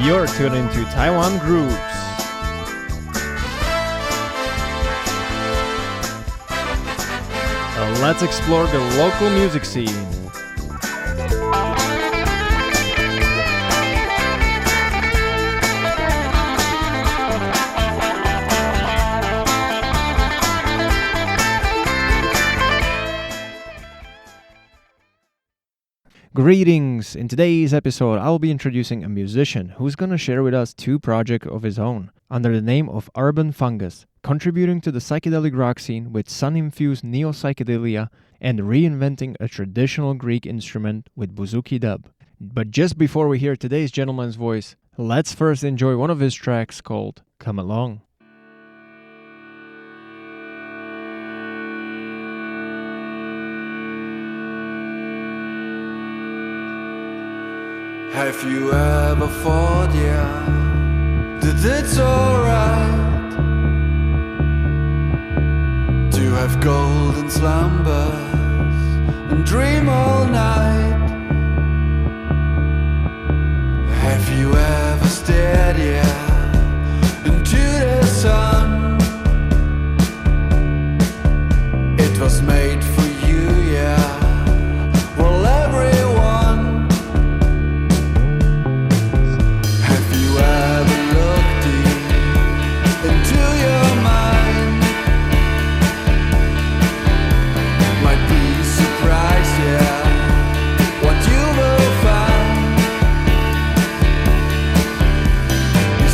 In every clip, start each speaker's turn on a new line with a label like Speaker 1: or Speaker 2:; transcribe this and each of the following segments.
Speaker 1: You're tuned into Taiwan Grooves. Let's explore the local music scene. Greetings! In today's episode, I'll be introducing a musician who's gonna share with us two projects of his own under the name of Urban Fungus, contributing to the psychedelic rock scene with sun-infused neo-psychedelia and reinventing a traditional Greek instrument with bouzouki dub. But just before we hear today's gentleman's voice, let's first enjoy one of his tracks called Come Along.
Speaker 2: Have you ever thought, yeah, that it's alright to have golden slumbers and dream all night? Have you ever stared, yeah, into the sun? It was made for you, yeah, well, everyone.
Speaker 3: Surprise, yeah, what you will find is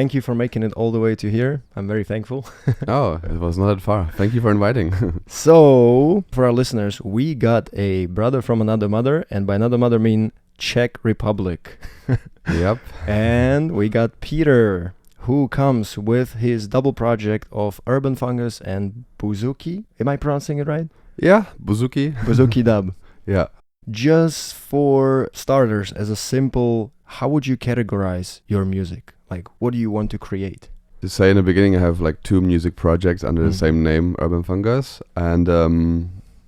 Speaker 1: Thank you for making it all the way to here. I'm very thankful.
Speaker 3: Oh, it was not that far. Thank you for inviting.
Speaker 1: So, for our listeners, we got a brother from another mother, and by another mother mean Czech Republic.
Speaker 3: Yep.
Speaker 1: And we got Peter, who comes with his double project of Urban Fungus and Buzuki. Am I pronouncing it right?
Speaker 3: Yeah, Buzuki.
Speaker 1: Buzuki dub.
Speaker 3: Yeah.
Speaker 1: Just for starters, as a simple, how would you categorize your music? Like, what do you want to create?
Speaker 3: To say in the beginning, I have like 2 music projects under the same name, Urban Fungus. And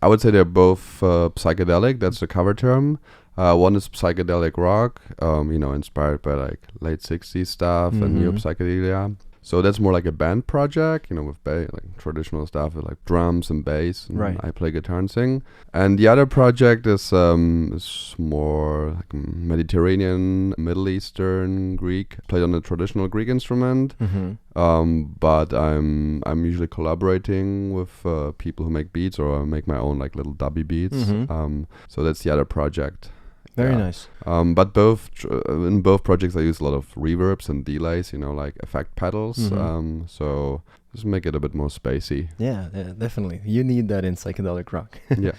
Speaker 3: I would say they're both psychedelic. That's the cover term. One is psychedelic rock, inspired by like late 60s stuff and neo psychedelia. So that's more like a band project, with like traditional stuff with like drums and bass. And
Speaker 1: right.
Speaker 3: I play guitar and sing. And the other project is more like Mediterranean, Middle Eastern, Greek. Played on a traditional Greek instrument. But I'm usually collaborating with people who make beats, or I make my own like little dubby beats. So that's the other project.
Speaker 1: Very nice.
Speaker 3: But in both projects I use a lot of reverbs and delays, like effect pedals. So just make it a bit more spacey.
Speaker 1: Yeah, definitely. You need that in psychedelic rock.
Speaker 3: Yeah.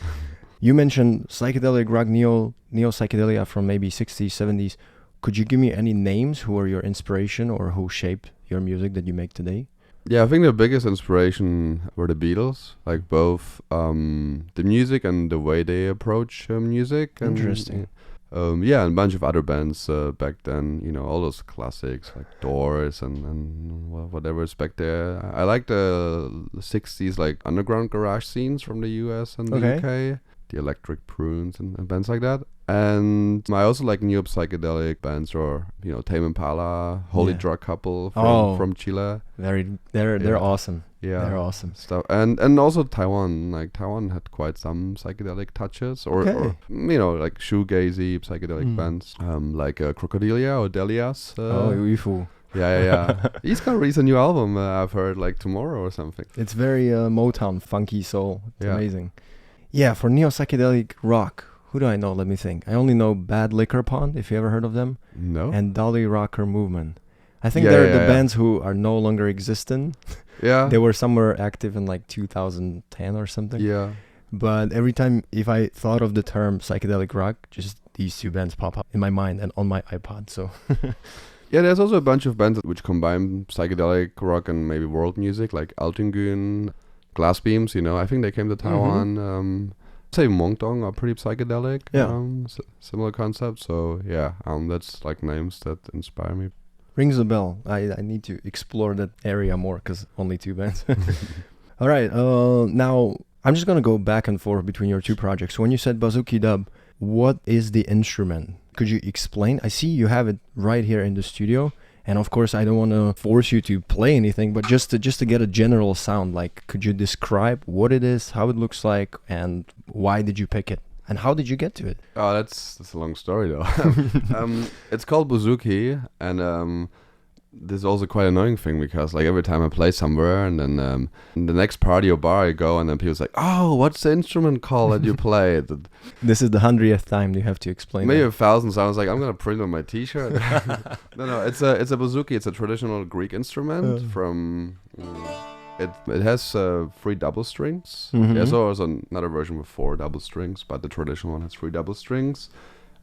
Speaker 1: You mentioned psychedelic rock, neo psychedelia from maybe 60s, 70s. Could you give me any names who are your inspiration or who shaped your music that you make today?
Speaker 3: Yeah, I think the biggest inspiration were the Beatles, like both the music and the way they approach music. And,
Speaker 1: interesting.
Speaker 3: And a bunch of other bands back then, all those classics like Doors and whatever is back there. I like the 60s like underground garage scenes from the US and the UK, the Electric Prunes and bands like that. And I also like neo psychedelic bands, or Tame Impala, Holy Drug Couple from Chile.
Speaker 1: They're awesome.
Speaker 3: Yeah,
Speaker 1: they're awesome
Speaker 3: stuff. And also Taiwan. Like Taiwan had quite some psychedelic touches, or like shoegazy psychedelic bands, like Crocodilia or Delias.
Speaker 1: UFO.
Speaker 3: Yeah. He's gonna release a new album. I've heard like tomorrow or something.
Speaker 1: It's very Motown, funky soul. It's amazing. Yeah, for neo psychedelic rock. Who do I know? Let me think. I only know Bad Liquor Pond, if you ever heard of them.
Speaker 3: No.
Speaker 1: And Dolly Rocker Movement. I think they're the bands who are no longer existent.
Speaker 3: Yeah.
Speaker 1: They were somewhere active in like 2010 or something.
Speaker 3: Yeah.
Speaker 1: But every time if I thought of the term psychedelic rock, just these 2 bands pop up in my mind and on my iPod. So
Speaker 3: yeah, there's also a bunch of bands which combine psychedelic rock and maybe world music, like Altingun, Glass Beams, I think they came to Taiwan. Say Mongdong are pretty psychedelic. Similar concept. So that's like names that inspire me.
Speaker 1: Rings a bell. I need to explore that area more because only 2 bands. All right. Now I'm just gonna go back and forth between your 2 projects. So when you said Buzuki dub, what is the instrument? Could you explain? I see you have it right here in the studio. And of course, I don't want to force you to play anything, but just to get a general sound, like, could you describe what it is, how it looks like, and why did you pick it? And how did you get to it?
Speaker 3: Oh, that's a long story, though. It's called Buzuki, and this is also quite an annoying thing because, like, every time I play somewhere, and then in the next party or bar I go, and then people's like, "Oh, what's the instrument called that you play?"
Speaker 1: This is the 100th time you have to explain.
Speaker 3: Maybe
Speaker 1: that.
Speaker 3: 1,000. So I was like, I'm gonna print on my T-shirt. No, it's a Buzuki. It's a traditional Greek instrument from. It has 3 double strings. There's also another version with 4 double strings, but the traditional one has 3 double strings,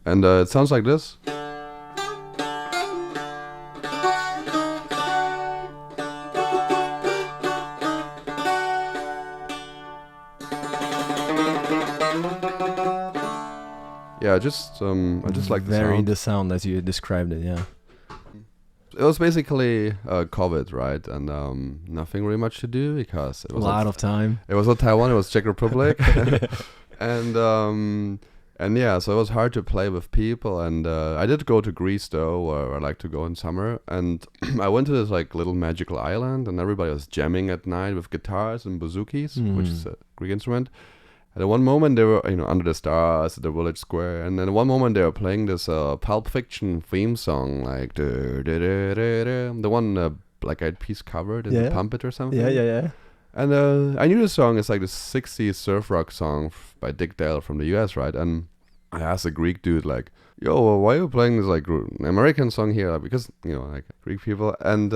Speaker 3: and it sounds like this. Yeah, I just like the sound.
Speaker 1: The sound as you described it, yeah.
Speaker 3: It was basically COVID, right? And nothing really much to do because it was
Speaker 1: a lot of time.
Speaker 3: It was not Taiwan, it was Czech Republic. And yeah, so it was hard to play with people. And I did go to Greece though, where I like to go in summer. And I went to this like little magical island, and everybody was jamming at night with guitars and bouzouki's, which is a Greek instrument. And at one moment they were, under the stars at the village square, and then at one moment they were playing this Pulp Fiction theme song, like the one Black Eyed Peas covered, the Pump It or something.
Speaker 1: Yeah.
Speaker 3: And I knew the song. It's like the 60s surf rock song by Dick Dale from the US, right? And I asked a Greek dude like, "Yo, well, why are you playing this like American song here?" Like, because like Greek people, and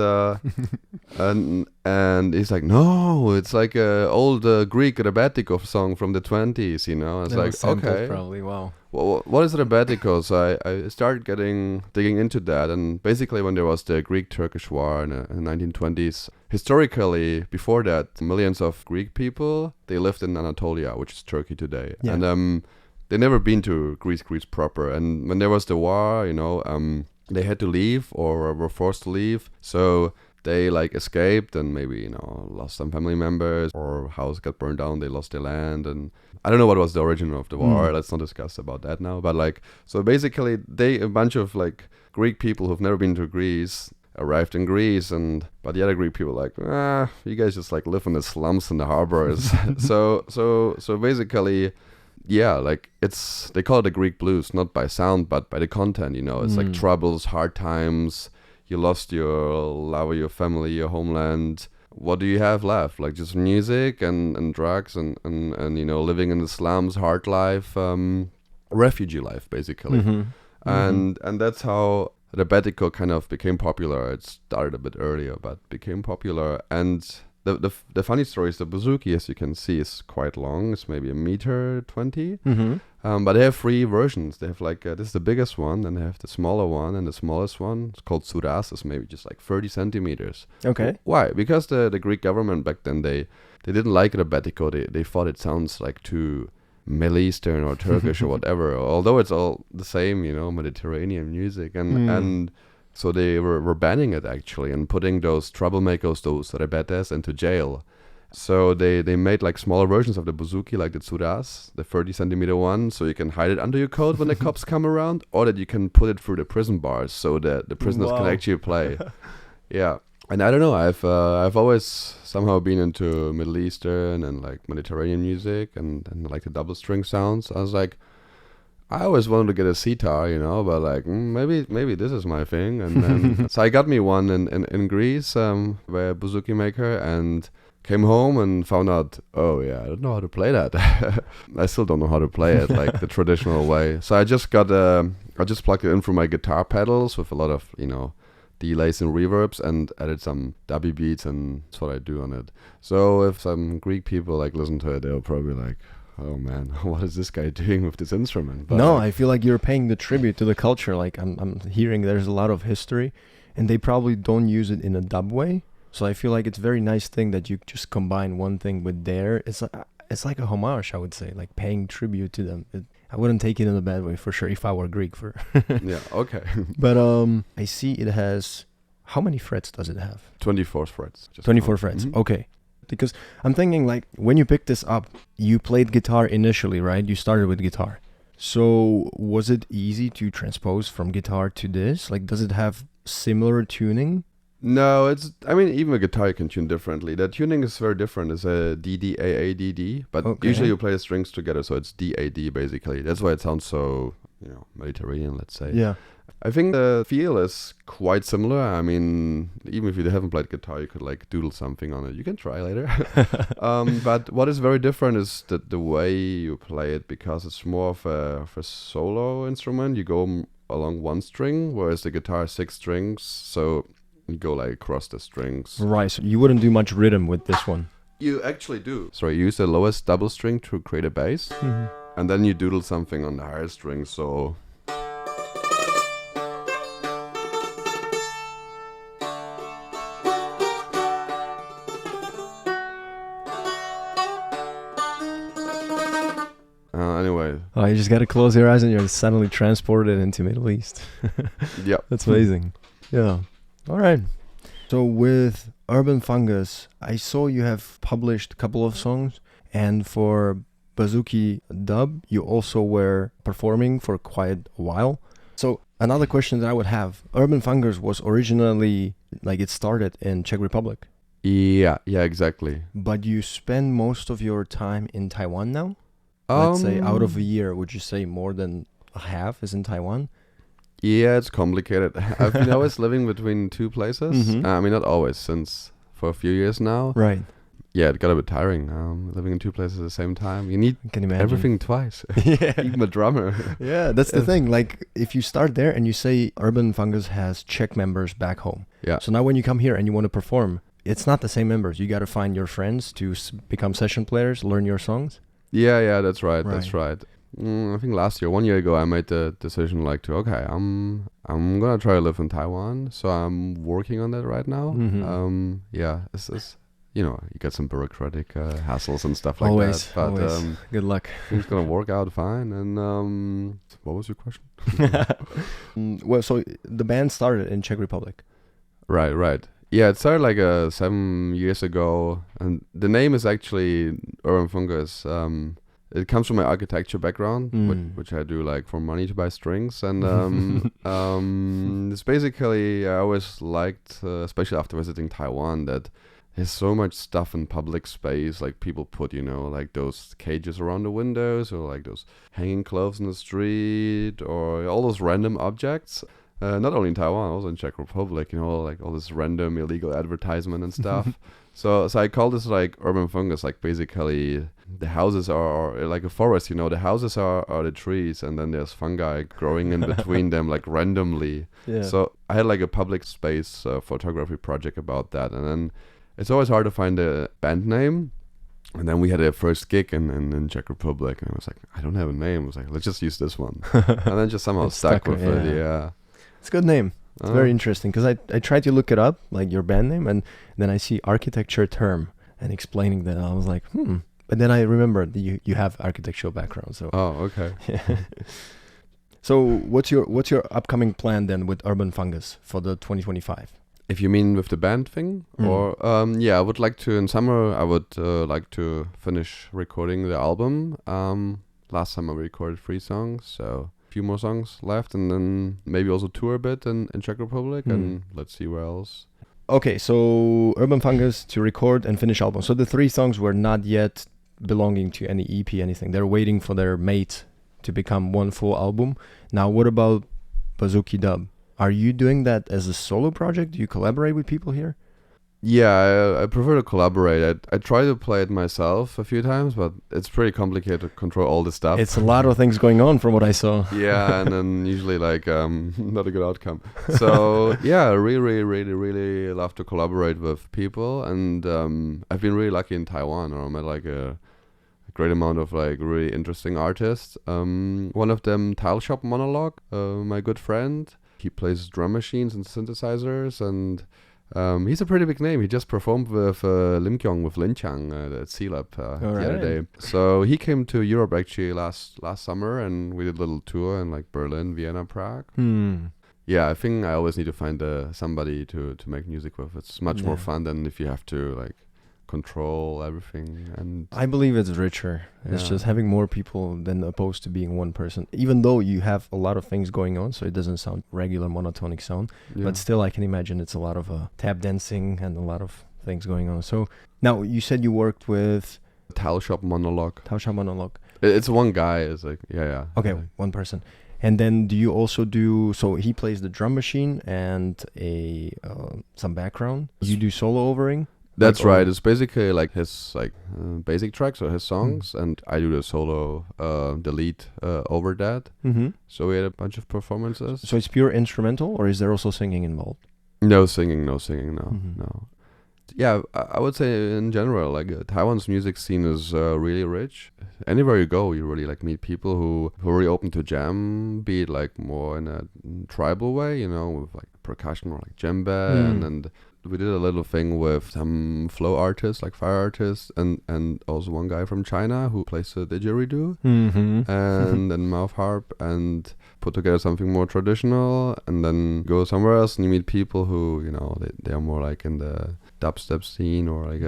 Speaker 3: and he's like, "No, it's like a old Greek rebetiko song from the 20s." It's like, okay,
Speaker 1: probably. Wow.
Speaker 3: Well, what is rebetiko? So I started digging into that, and basically when there was the Greek-Turkish War in the 1920s, historically before that, millions of Greek people, they lived in Anatolia, which is Turkey today, and they never been to Greece proper. And when there was the war, they had to leave or were forced to leave. So they like escaped and maybe, lost some family members, or house got burned down, they lost their land. And I don't know what was the origin of the war. Let's not discuss about that now. But like, so basically a bunch of like Greek people who've never been to Greece arrived in Greece, but the other Greek people like, you guys just like live in the slums and the harbors. so basically, yeah, like they call it the Greek blues, not by sound, but by the content, it's like troubles, hard times, you lost your love of your family, your homeland. What do you have left? Like just music and drugs and living in the slums, hard life, refugee life, basically. And that's how rebetiko kind of became popular. It started a bit earlier, but became popular. And the funny story is the bouzouki, as you can see, is quite long. It's maybe 1.20 meters. But they have 3 versions. They have like, this is the biggest one, then they have the smaller one, and the smallest one, it's called suras, is maybe just like 30 centimeters.
Speaker 1: Okay.
Speaker 3: Why? Because the Greek government back then, they didn't like rebetiko. They thought it sounds like too Middle Eastern or Turkish or whatever, although it's all the same, Mediterranean music. And so they were banning it actually and putting those troublemakers, those rebetes, into jail. So they made like smaller versions of the bouzouki, like the tsuras, the 30 centimeter one, so you can hide it under your coat when the cops come around, or that you can put it through the prison bars so that the prisoners can actually play. Yeah. And I don't know, I've always somehow been into Middle Eastern and like Mediterranean music and like the double string sounds. I was like, I always wanted to get a sitar, but like maybe this is my thing. And then so I got me one in Greece, where a bouzouki maker, and came home and found out, oh yeah, I don't know how to play that. I still don't know how to play it like the traditional way. So I just plugged it in through my guitar pedals with a lot of delays and reverbs, and added some dubby beats, and that's what I do on it. So if some Greek people like listen to it, they'll probably like, oh man, what is this guy doing with this instrument? But
Speaker 1: no, I feel like you're paying the tribute to the culture. Like I'm hearing there's a lot of history, and they probably don't use it in a dub way. So I feel like it's a very nice thing that you just combine one thing with their. It's like a homage, I would say, like paying tribute to them. I wouldn't take it in a bad way for sure if I were Greek.
Speaker 3: Yeah, okay.
Speaker 1: But I see it has, how many frets does it have?
Speaker 3: 24 frets.
Speaker 1: 24 frets. Okay. Because I'm thinking like when you picked this up, you played guitar initially, right? You started with guitar. So was it easy to transpose from guitar to this? Like, does it have similar tuning?
Speaker 3: No, even a guitar you can tune differently. The tuning is very different. It's a DD, AA, DD, but usually you play the strings together, so it's DAD basically. That's why it sounds so, Mediterranean, let's say.
Speaker 1: Yeah.
Speaker 3: I think the feel is quite similar. I mean, even if you haven't played guitar, you could like doodle something on it. You can try later. But what is very different is the way you play it, because it's more of a solo instrument. You go along one string, whereas the guitar has 6 strings, so you go like across the strings.
Speaker 1: Right, so you wouldn't do much rhythm with this one.
Speaker 3: You actually do. So you use the lowest double string to create a bass, and then you doodle something on the higher string, so... Anyway.
Speaker 1: Oh, you just gotta close your eyes and you're suddenly transported into Middle East.
Speaker 3: Yeah.
Speaker 1: That's amazing. Yeah. All right. So with Urban Fungus, I saw you have published a couple of songs, and for Bouzouki Dub, you also were performing for quite a while. So another question that I would have, Urban Fungus was originally, like it started in Czech Republic.
Speaker 3: Yeah, exactly.
Speaker 1: But you spend most of your time in Taiwan now? Let's say out of a year, would you say more than half is in Taiwan?
Speaker 3: Yeah, it's complicated. I've been always living between 2 places. I mean, not always, since for a few years now.
Speaker 1: Right.
Speaker 3: Yeah, it got a bit tiring. Living in two places at the same time. You need
Speaker 1: Can you imagine?
Speaker 3: everything twice.
Speaker 1: Yeah.
Speaker 3: Even a drummer.
Speaker 1: Yeah, that's the thing. Like, if you start there and you say Urban Fungus has Czech members back home.
Speaker 3: Yeah.
Speaker 1: So now when you come here and you want to perform, it's not the same members. You got to find your friends to become session players, learn your songs.
Speaker 3: Yeah, that's right. That's right. I think last year, 1 year ago, I made the decision like to, okay, I'm gonna try to live in Taiwan. So I'm working on that right now.
Speaker 1: Mm-hmm.
Speaker 3: Yeah, it's you get some bureaucratic hassles and stuff like
Speaker 1: Always,
Speaker 3: that. But
Speaker 1: always. Good luck.
Speaker 3: it's gonna work out fine. And what was your question?
Speaker 1: Well, so the band started in Czech Republic.
Speaker 3: Right. Yeah, it started like 7 years ago, and the name is actually Urban Fungus. It comes from my architecture background, which I do like for money to buy strings, and it's basically I always liked, especially after visiting Taiwan, that there's so much stuff in public space, like people put, like those cages around the windows, or like those hanging clothes in the street, or all those random objects. Not only in Taiwan, also in Czech Republic, like all this random illegal advertisement and stuff. So I call this like urban fungus, like basically the houses are like a forest, the houses are the trees, and then there's fungi growing in between them like randomly.
Speaker 1: Yeah.
Speaker 3: So I had like a public space photography project about that, and then it's always hard to find a band name. And then we had a first gig in Czech Republic, and I was like, I don't have a name. I was like, let's just use this one. And then just somehow stuck with it, yeah.
Speaker 1: It's a good name. It's very interesting, because I tried to look it up, like your band name, and then I see architecture term and explaining that. I was like, But then I remembered that you have architectural background. So.
Speaker 3: Oh, okay.
Speaker 1: Yeah. So what's your upcoming plan then with Urban Fungus for the 2025?
Speaker 3: If you mean with the band thing, or I would like to in summer. I would like to finish recording the album. Last summer we recorded 3 songs, so few more songs left, and then maybe also tour a bit in Czech Republic, and let's see where else.
Speaker 1: Okay, so Urban Fungus to record and finish album. So the 3 songs were not yet belonging to any EP, anything. They're waiting for their mate to become one full album. Now, what about Bazooki Dub? Are you doing that as a solo project? Do you collaborate with people here?
Speaker 3: Yeah, I prefer to collaborate. I try to play it myself a few times, but it's pretty complicated to control all the stuff.
Speaker 1: It's a lot of things going on from what I saw.
Speaker 3: Yeah, and then usually like not a good outcome. So yeah, I really love to collaborate with people, and I've been really lucky in Taiwan, where I met like a great amount of like really interesting artists. One of them, Tile Shop Monologue, my good friend. He plays drum machines and synthesizers, and he's a pretty big name. He just performed with Lim Kyung with Lin Chang at C-Lab the other day. So he came to Europe actually last summer, and we did a little tour in like Berlin, Vienna, Prague. Yeah, I think I always need to find somebody to make music with. It's much more fun than if you have to like control everything. And
Speaker 1: I believe it's richer. It's just having more people than opposed to being one person, even though you have a lot of things going on, so it doesn't sound regular monotonic sound, but still I can imagine it's a lot of tap dancing and a lot of things going on. So now you said you worked with
Speaker 3: Tile Shop Monologue.
Speaker 1: It's
Speaker 3: one guy. It's like
Speaker 1: okay, one person. And then do you also do, so he plays the drum machine and some background, you do solo overing?
Speaker 3: That's right. It's basically like his basic tracks or his songs, and I do the solo, the lead over that. So we had a bunch of performances.
Speaker 1: So it's pure instrumental, or is there also singing involved?
Speaker 3: No singing, no. Yeah, I would say in general, like Taiwan's music scene is really rich. Anywhere you go, you really like meet people who are really open to jam, be it like more in a tribal way, with like percussion or like djembe, and we did a little thing with some flow artists, like fire artists, and also one guy from China who plays the didgeridoo and then mouth harp, and put together something more traditional, and then go somewhere else and you meet people who, they are more like in the dubstep scene or like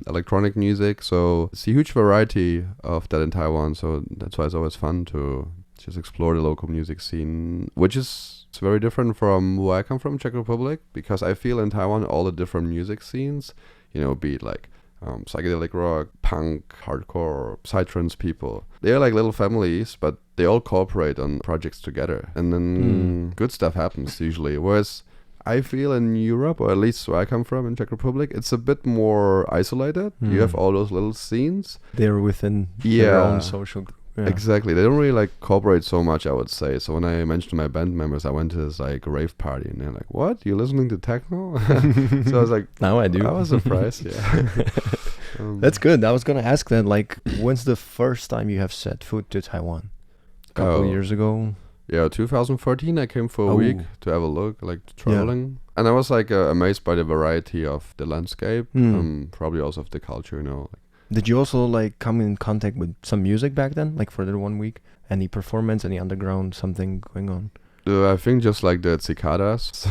Speaker 3: electronic music. So it's a huge variety of that in Taiwan. So that's why it's always fun to just explore the local music scene, which is very different from where I come from, Czech Republic, because I feel in Taiwan all the different music scenes, be it like psychedelic rock, punk, hardcore, psytrance people. They're like little families, but they all cooperate on projects together, and then good stuff happens usually. Whereas I feel in Europe, or at least where I come from in Czech Republic, it's a bit more isolated. You have all those little scenes.
Speaker 1: They're within their own social group. Yeah.
Speaker 3: Exactly. They don't really like cooperate so much, I would say. So when I mentioned to my band members, I went to this like rave party, and they're like, "What? You're listening to techno?" So I was like,
Speaker 1: "Now I do."
Speaker 3: I was surprised. Yeah.
Speaker 1: That's good. I was gonna ask then, like, when's the first time you have set foot to Taiwan? A couple of years ago.
Speaker 3: Yeah, 2014. I came for a week to have a look, like traveling, and I was like amazed by the variety of the landscape. Probably also of the culture, you know.
Speaker 1: Did you also like come in contact with some music back then, like for the 1 week? Any performance, any underground, something going on?
Speaker 3: I think just like the cicadas.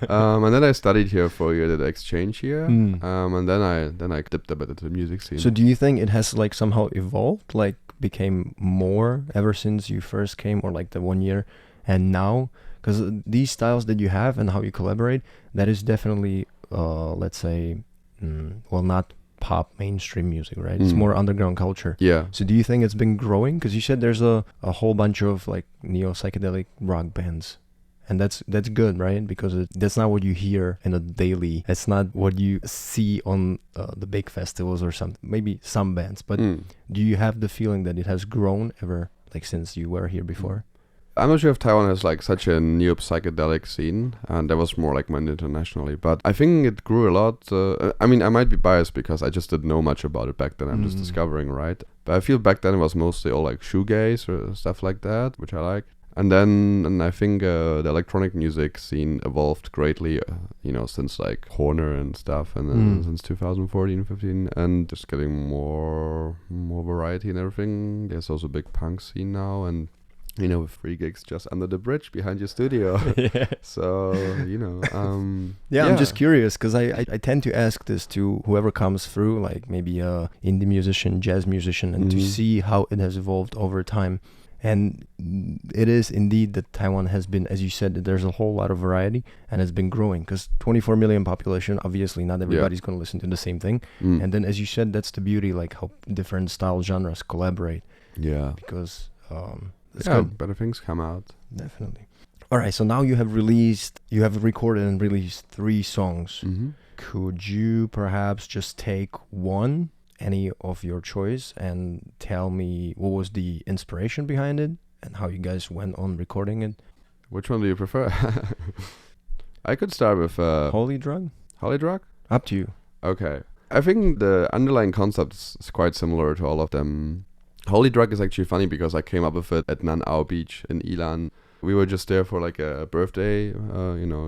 Speaker 3: And then I studied here for a year, did exchange here, and then I dipped a bit into the music scene.
Speaker 1: So do you think it has like somehow evolved, like became more ever since you first came, or like the 1 year and now? Because these styles that you have and how you collaborate, that is definitely, let's say, not pop mainstream music, right? It's more underground culture.
Speaker 3: Yeah.
Speaker 1: So do you think it's been growing? Because you said there's a whole bunch of like neo-psychedelic rock bands. And that's good, right? Because that's not what you hear in a daily. It's not what you see on the big festivals or something. Maybe some bands. But do you have the feeling that it has grown ever, like since you were here before?
Speaker 3: I'm not sure if Taiwan has like such a neo psychedelic scene, and that was more like meant internationally. But I think it grew a lot. I mean, I might be biased because I just didn't know much about it back then. I'm just discovering, right? But I feel back then it was mostly all like shoegaze or stuff like that, which I like. And I think the electronic music scene evolved greatly, since like Horner and stuff, and then since 2014, 15, and just getting more variety and everything. There's also a big punk scene now, and with free gigs just under the bridge behind your studio.
Speaker 1: Yeah.
Speaker 3: So,
Speaker 1: I'm just curious because I tend to ask this to whoever comes through, like maybe a indie musician, jazz musician, and to see how it has evolved over time. And it is indeed that Taiwan has been, as you said, that there's a whole lot of variety and has been growing because 24 million population, obviously not everybody's going to listen to the same thing. And then, as you said, that's the beauty, like how different style genres collaborate.
Speaker 3: Yeah.
Speaker 1: Because...
Speaker 3: It's good. Better things come out.
Speaker 1: Definitely. All right, so now you have recorded and released 3 songs. Could you perhaps just take one, any of your choice, and tell me what was the inspiration behind it and how you guys went on recording it?
Speaker 3: Which one do you prefer? I could start with...
Speaker 1: Holy Drug?
Speaker 3: Holy Drug?
Speaker 1: Up to you.
Speaker 3: Okay. I think the underlying concept is quite similar to all of them. Holy Drug is actually funny because I came up with it at Nan Ao Beach in Ilan. We were just there for like a birthday,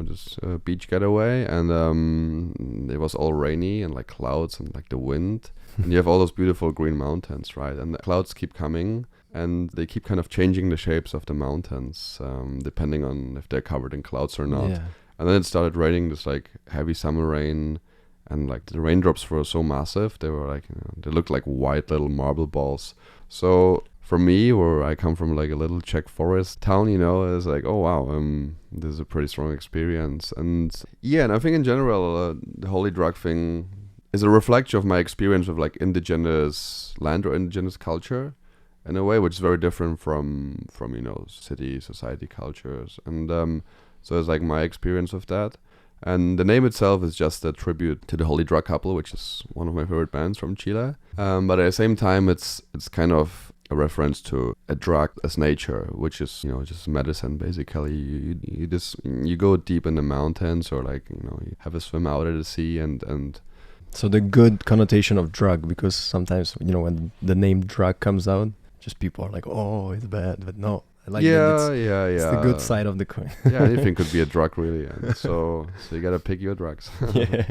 Speaker 3: just a beach getaway, and it was all rainy and like clouds and like the wind. And you have all those beautiful green mountains, right? And the clouds keep coming, and they keep kind of changing the shapes of the mountains, depending on if they're covered in clouds or not.
Speaker 1: Yeah.
Speaker 3: And then it started raining this like heavy summer rain. And like the raindrops were so massive, they were like, they looked like white little marble balls. So for me, where I come from like a little Czech forest town, it's like, oh wow, this is a pretty strong experience. And I think in general, the Holy Drug thing is a reflection of my experience with like indigenous land or indigenous culture in a way, which is very different from city, society cultures. And so it's like my experience of that. And the name itself is just a tribute to the Holy Drug couple, which is one of my favorite bands from Chile. But at the same time, it's kind of a reference to a drug as nature, which is just medicine basically. You go deep in the mountains, or like you have a swim out at the sea, and
Speaker 1: so the good connotation of drug, because sometimes when the name drug comes out, just people are like, oh, it's bad, but no. I like it's the good side of the coin.
Speaker 3: Yeah, anything could be a drug, really. And so you gotta pick your drugs.
Speaker 1: Yeah.